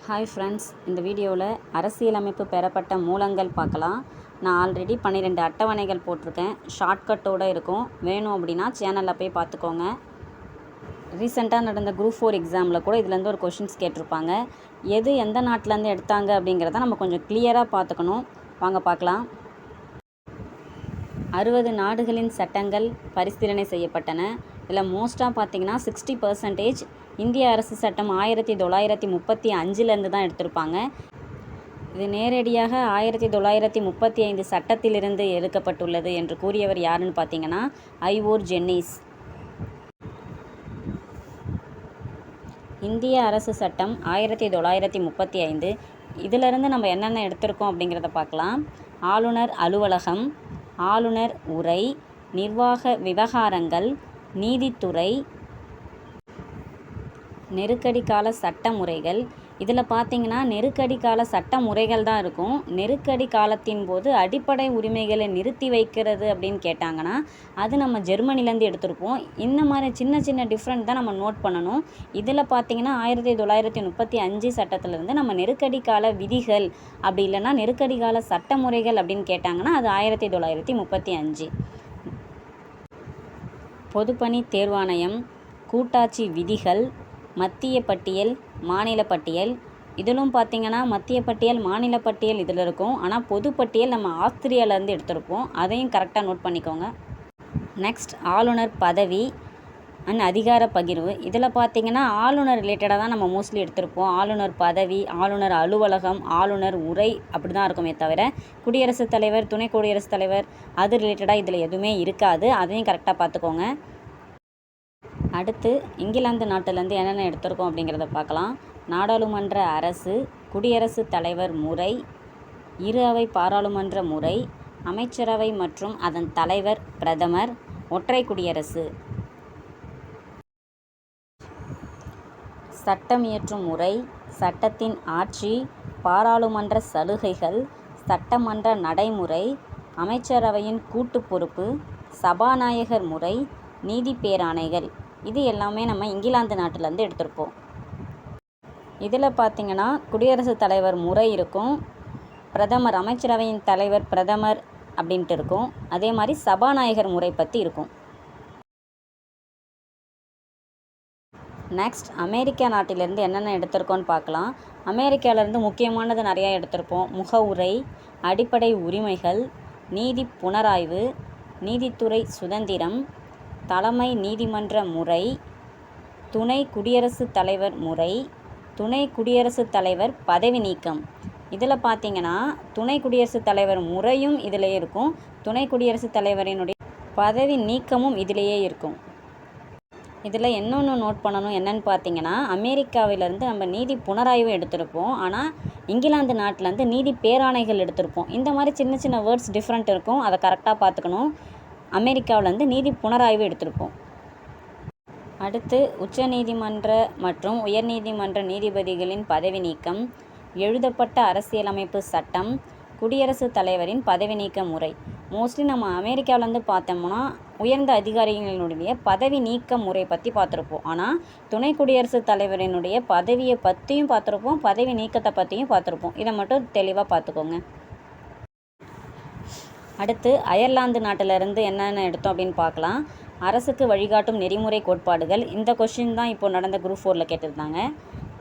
Hi friends, இந்த வீடியோவில் அரசியலமைப்பு பெறப்பட்ட மூலங்கள் பார்க்கலாம். நான் ஆல்ரெடி 12 அட்டவணைகள் போட்டிருக்கேன். ஷார்ட்கட்டோடு இருக்கும். வேணும் அப்படின்னா சேனலில் போய் பார்த்துக்கோங்க. ரீசெண்டாக நடந்த குரூப் 4 எக்ஸாமில் கூட இதுலேருந்து ஒரு கொஷின்ஸ் கேட்டிருப்பாங்க. எது எந்த நாட்டிலேருந்து எடுத்தாங்க அப்படிங்கிறத நம்ம கொஞ்சம் கிளியராக பார்த்துக்கணும். வாங்க பார்க்கலாம். 60 நாடுகளின் சட்டங்கள் பரிசீலனை செய்யப்பட்டன. இதில் மோஸ்ட்டாக பார்த்திங்கன்னா 60% இந்திய அரசு சட்டம் 1935 தான் எடுத்திருப்பாங்க. இது நேரடியாக 1935 சட்டத்திலிருந்து எடுக்கப்பட்டுள்ளது என்று கூறியவர் யாருன்னு பார்த்தீங்கன்னா ஐவோர் ஜென்னிஸ். இந்திய அரசு சட்டம் 1935. இதிலிருந்து நம்ம என்னென்ன எடுத்திருக்கோம் அப்படிங்கிறத பார்க்கலாம். ஆளுநர் அலுவலகம், ஆளுநர் உரை, நிர்வாக விவகாரங்கள், நீதித்துறை, நெருக்கடி கால சட்ட முறைகள். இதில் பார்த்திங்கன்னா நெருக்கடி கால சட்ட முறைகள் தான் இருக்கும். நெருக்கடி காலத்தின் போது அடிப்படை உரிமைகளை நிறுத்தி வைக்கிறது அப்படின்னு கேட்டாங்கன்னா அது நம்ம ஜெர்மனிலேருந்து எடுத்திருப்போம். இந்த மாதிரி சின்ன சின்ன டிஃப்ரெண்ட் தான் நம்ம நோட் பண்ணணும். இதில் பார்த்திங்கன்னா 1935 சட்டத்திலேருந்து நம்ம நெருக்கடி கால விதிகள் அப்படி இல்லைன்னா நெருக்கடி கால சட்ட முறைகள் அப்படின்னு கேட்டாங்கன்னா அது 1935. பொதுப்பணி தேர்வாணையம், கூட்டாட்சி விதிகள், மத்திய பட்டியல், மாநில பட்டியல். இதிலும் பார்த்திங்கன்னா மத்திய பட்டியல், மாநில பட்டியல் இதில் இருக்கும். ஆனால் பொதுப்பட்டியல் நம்ம ஆஸ்திரியாவிலேருந்து எடுத்திருப்போம். அதையும் கரெக்டாக நோட் பண்ணிக்கோங்க. நெக்ஸ்ட் ஆளுநர் பதவி அண்ட் அதிகார பகிர்வு. இதில் பார்த்திங்கன்னா ஆளுநர் ரிலேட்டடாக தான் நம்ம மோஸ்ட்லி எடுத்திருப்போம். ஆளுநர் பதவி, ஆளுநர் அலுவலகம், ஆளுநர் உரை அப்படி தான் இருக்குமே தவிர குடியரசுத் தலைவர், துணை குடியரசுத் தலைவர் அது ரிலேட்டடாக இதில் எதுவுமே இருக்காது. அதையும் கரெக்டாக பார்த்துக்கோங்க. அடுத்து இங்கிலாந்து நாட்டிலேருந்து என்னென்ன எடுத்திருக்கோம் அப்படிங்கிறத பார்க்கலாம். நாடாளுமன்ற அரசு, குடியரசுத் தலைவர் முறை, இரு அவை பாராளுமன்ற முறை, அமைச்சரவை மற்றும் அதன் தலைவர் பிரதமர், ஒற்றை குடியரசு. சட்டம் இயற்றும் முறை, சட்டத்தின் ஆட்சி, பாராளுமன்ற சலுகைகள், சட்டமன்ற நடைமுறை, அமைச்சரவையின் கூட்டு பொறுப்பு, சபாநாயகர் முறை, நீதி பேராணைகள். இது எல்லாமே நம்ம இங்கிலாந்து நாட்டிலேருந்து எடுத்திருப்போம். இதில் பார்த்திங்கன்னா குடியரசுத் தலைவர் முறை இருக்கும், பிரதமர் அமைச்சரவையின் தலைவர் பிரதமர் அப்படின்ட்டு இருக்கும். அதே மாதிரி சபாநாயகர் முறை பற்றி இருக்கும். நெக்ஸ்ட் அமெரிக்கா நாட்டிலேருந்து என்னென்ன எடுத்திருக்கோன்னு பார்க்கலாம். அமெரிக்காவிலேருந்து முக்கியமானது நிறையா எடுத்திருப்போம். முகவுரை, அடிப்படை உரிமைகள், நீதி புனராய்வு, நீதித்துறை சுதந்திரம், தலைமை நீதிமன்ற முறை, துணை குடியரசுத் தலைவர் முறை, துணை குடியரசுத் தலைவர் பதவி நீக்கம். இதில் பார்த்திங்கன்னா துணை குடியரசுத் தலைவர் முறையும் இதிலே இருக்கும், துணை குடியரசுத் தலைவரினுடைய பதவி நீக்கமும் இதிலேயே இருக்கும். இதில் இன்னொன்று நோட் பண்ணணும் என்னென்னு பார்த்தீங்கன்னா அமெரிக்காவிலேருந்து நம்ம நீதி புனராய்வு எடுத்திருப்போம். ஆனால் இங்கிலாந்து நாட்டிலேருந்து நீதி பேராணைகள் எடுத்திருப்போம். இந்த மாதிரி சின்ன சின்ன வேர்ட்ஸ் டிஃப்ரெண்ட் இருக்கும். அதை கரெக்டாக பார்த்துக்கணும். அமெரிக்காவிலேருந்து நீதி புனராய்வு எடுத்திருப்போம். அடுத்து உச்சநீதிமன்ற மற்றும் உயர்நீதிமன்ற நீதிபதிகளின் பதவி நீக்கம், எழுதப்பட்ட அரசியலமைப்பு சட்டம், குடியரசுத் தலைவரின் பதவி நீக்க முறை. மோஸ்ட்லி நம்ம அமெரிக்காவிலேருந்து பார்த்தோம்னா உயர்ந்த அதிகாரிகளினுடைய பதவி நீக்க முறை பற்றி பார்த்துருப்போம். ஆனால் துணை குடியரசுத் தலைவரினுடைய பதவியை பற்றியும் பார்த்துருப்போம், பதவி நீக்கத்தை பற்றியும் பார்த்துருப்போம். இதை மட்டும் தெளிவாக பார்த்துக்கோங்க. அடுத்து அயர்லாந்து நாட்டிலேருந்து என்னென்ன எடுத்தோம் அப்படின்னு பார்க்கலாம். அரசுக்கு வழிகாட்டும் நெறிமுறை கோட்பாடுகள். இந்த கொஷின் தான் இப்போ நடந்த குரூப் 4ல் கேட்டிருந்தாங்க.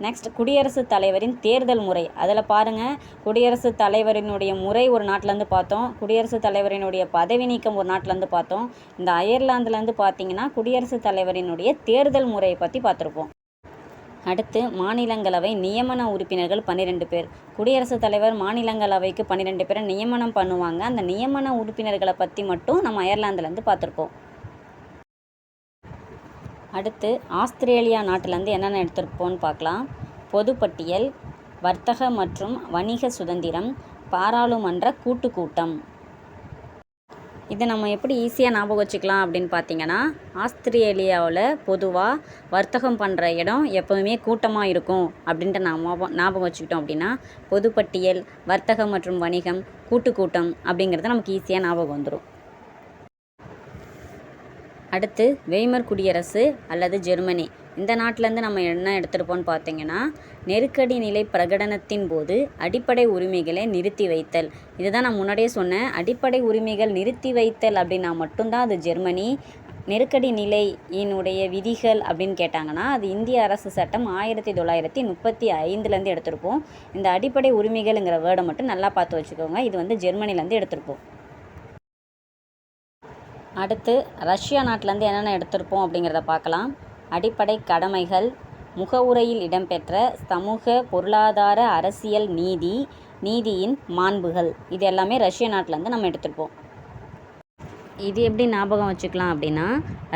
நெக்ஸ்ட் குடியரசுத் தலைவரின் தேர்தல் முறை. அதில் பாருங்கள், குடியரசுத் தலைவரினுடைய முறை ஒரு நாட்டிலேருந்து பார்த்தோம், குடியரசுத் தலைவரினுடைய பதவி நீக்கம் ஒரு நாட்டிலேருந்து பார்த்தோம். இந்த அயர்லாந்துலேருந்து பார்த்திங்கன்னா குடியரசுத் தலைவரினுடைய தேர்தல் முறையை பற்றி பார்த்துருப்போம். அடுத்து மாநிலங்களவை நியமன உறுப்பினர்கள் 12 பேர். குடியரசுத் தலைவர் மாநிலங்களவைக்கு 12 பேரை நியமனம் பண்ணுவாங்க. அந்த நியமன உறுப்பினர்களை பற்றி மட்டும் நம்ம அயர்லாந்துலேருந்து பார்த்துருப்போம். அடுத்து ஆஸ்திரேலியா நாட்டிலேருந்து என்னென்ன எடுத்திருப்போம்னு பார்க்கலாம். பொதுப்பட்டியல், வர்த்தக மற்றும் வணிக சுதந்திரம், பாராளுமன்ற கூட்டம். இதை நம்ம எப்படி ஈஸியாக ஞாபகம் வச்சுக்கலாம் அப்படின்னு பார்த்தீங்கன்னா ஆஸ்திரேலியாவில் பொதுவாக வர்த்தகம் பண்ணுற இடம் எப்போவுமே கூட்டமாக இருக்கும் அப்படின்ட்டு ஞாபகம் வச்சுக்கிட்டோம் அப்படின்னா பொதுப்பட்டியல், வர்த்தகம் மற்றும் வணிகம், கூட்டம் அப்படிங்கிறது நமக்கு ஈஸியாக ஞாபகம் வந்துடும். அடுத்து வெய்மர் குடியரசு அல்லது ஜெர்மனி. இந்த நாட்டிலேருந்து நம்ம என்ன எடுத்திருப்போம்னு பார்த்தீங்கன்னா, நெருக்கடி நிலை பிரகடனத்தின் போது அடிப்படை உரிமைகளை நிறுத்தி வைத்தல். இதுதான் நான் முன்னாடியே சொன்னேன். அடிப்படை உரிமைகள் நிறுத்தி வைத்தல் அப்படின்னா மட்டும்தான் அது ஜெர்மனி. நெருக்கடி நிலையினுடைய விதிகள் அப்படின்னு கேட்டாங்கன்னா, அது இந்திய அரசு சட்டம் 1935 எடுத்திருப்போம். இந்த அடிப்படை உரிமைகள்ங்கிற வேர்டை மட்டும் நல்லா பார்த்து வச்சுக்கோங்க. இது வந்து ஜெர்மனிலேருந்து எடுத்திருப்போம். அடுத்து ரஷ்யா நாட்டிலேருந்து என்னென்ன எடுத்திருப்போம் அப்படிங்கிறத பார்க்கலாம். அடிப்படை கடமைகள், முகவுரையில் இடம்பெற்ற சமூக பொருளாதார அரசியல் நீதியின் மாண்புகள், இது எல்லாமே ரஷ்ய நாட்டிலேருந்து நம்ம எடுத்திருப்போம். இது எப்படி ஞாபகம் வச்சுக்கலாம் அப்படின்னா,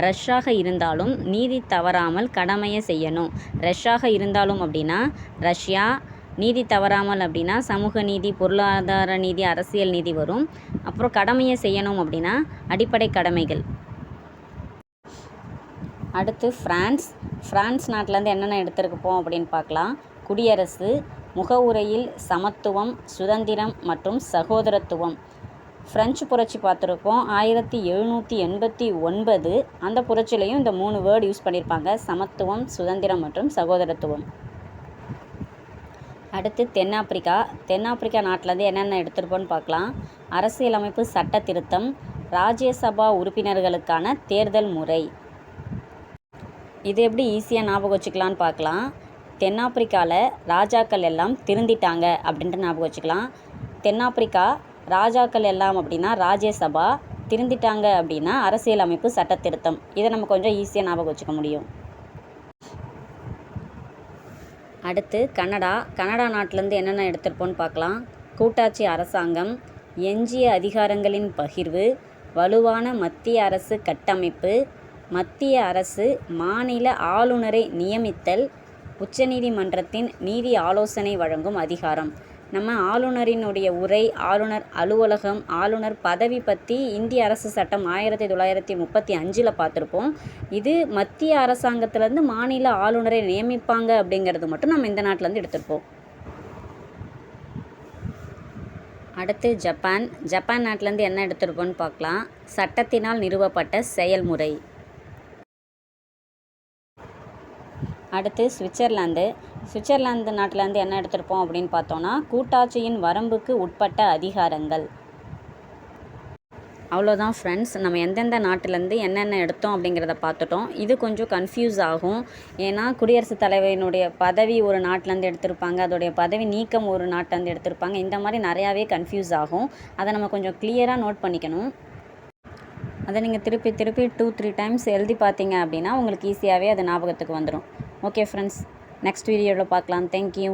ரஷ்யாக இருந்தாலும் நீதி தவறாமல் கடமையை செய்யணும். ரஷ்யாக இருந்தாலும் அப்படின்னா ரஷ்யா, நீதி தவறாமல் அப்படின்னா சமூக நீதி, பொருளாதார நீதி, அரசியல் நீதி வரும். அப்புறம் கடமையை செய்யணும் அப்படின்னா அடிப்படை கடமைகள். அடுத்து ஃப்ரான்ஸ் நாட்டிலேருந்து என்னென்ன எடுத்திருப்போம் அப்படின்னு பார்க்கலாம். குடியரசு, முகவுரையில் சமத்துவம், சுதந்திரம் மற்றும் சகோதரத்துவம். ஃப்ரெஞ்சு புரட்சி பார்த்துருப்போம் 1789. அந்த புரட்சிலையும் இந்த 3 வேர்டு யூஸ் பண்ணியிருப்பாங்க: சமத்துவம், சுதந்திரம் மற்றும் சகோதரத்துவம். அடுத்து தென்னாப்பிரிக்கா நாட்டிலேருந்து என்னென்ன எடுத்திருப்போன்னு பார்க்கலாம். அரசியலமைப்பு சட்ட திருத்தம், ராஜ்யசபா உறுப்பினர்களுக்கான தேர்தல் முறை. இது எப்படி ஈஸியாக ஞாபகம் வச்சுக்கலான்னு பார்க்கலாம். தென்னாப்பிரிக்காவில் ராஜாக்கள் எல்லாம் திருந்திட்டாங்க அப்படின்ட்டு ஞாபகம் வச்சுக்கலாம். தென்னாப்பிரிக்கா ராஜாக்கள் எல்லாம் அப்படின்னா ராஜ்யசபா, திருந்திட்டாங்க அப்படின்னா அரசியலமைப்பு சட்ட திருத்தம். இதை நம்ம கொஞ்சம் ஈஸியாக ஞாபகம் வச்சுக்க முடியும். அடுத்து கனடா நாட்டிலேருந்து என்னென்ன எடுத்திருப்போன்னு பார்க்கலாம். கூட்டாட்சி அரசாங்கம், எஞ்சிய அதிகாரங்களின் பகிர்வு, வலுவான மத்திய அரசு கட்டமைப்பு, மத்திய அரசு மாநில ஆளுநரை நியமித்தல், உச்சநீதிமன்றத்தின் நீதி ஆலோசனை வழங்கும் அதிகாரம். நம்ம ஆளுநரினுடைய உரை, ஆளுநர் அலுவலகம், ஆளுநர் பதவி பற்றி இந்திய அரசு சட்டம் 1935 பார்த்துருப்போம். இது மத்திய அரசாங்கத்திலேருந்து மாநில ஆளுநரை நியமிப்பாங்க அப்படிங்கிறது மட்டும் நம்ம இந்த நாட்டிலேருந்து எடுத்திருப்போம். அடுத்து ஜப்பான் நாட்டிலேருந்து என்ன எடுத்திருப்போம்னு பார்க்கலாம். சட்டத்தினால் நிறுவப்பட்ட செயல்முறை. அடுத்து சுவிட்சர்லாந்து நாட்டிலேருந்து என்ன எடுத்திருப்போம் அப்படின்னு பார்த்தோன்னா, கூட்டாட்சியின் வரம்புக்கு உட்பட்ட அதிகாரங்கள். அவ்வளோதான் ஃப்ரெண்ட்ஸ், நம்ம எந்தெந்த நாட்டிலேருந்து என்னென்ன எடுத்தோம் அப்படிங்கிறத பார்த்துட்டோம். இது கொஞ்சம் கன்ஃபியூஸ் ஆகும். ஏன்னா குடியரசுத் தலைவரினுடைய பதவி ஒரு நாட்டிலேருந்து எடுத்திருப்பாங்க, அதோடைய பதவி நீக்கம் ஒரு நாட்டிலேருந்து எடுத்திருப்பாங்க. இந்த மாதிரி நிறையாவே கன்ஃபியூஸ் ஆகும். அதை நம்ம கொஞ்சம் கிளியராக நோட் பண்ணிக்கணும். அதை நீங்கள் திருப்பி 2-3 டைம்ஸ் எழுதி பார்த்தீங்க அப்படின்னா உங்களுக்கு ஈஸியாகவே அது ஞாபகத்துக்கு வந்துடும். ஓகே ஃப்ரெண்ட்ஸ், நெக்ஸ்ட் வீடியோவில் பார்க்கலாம். தேங்க்யூ.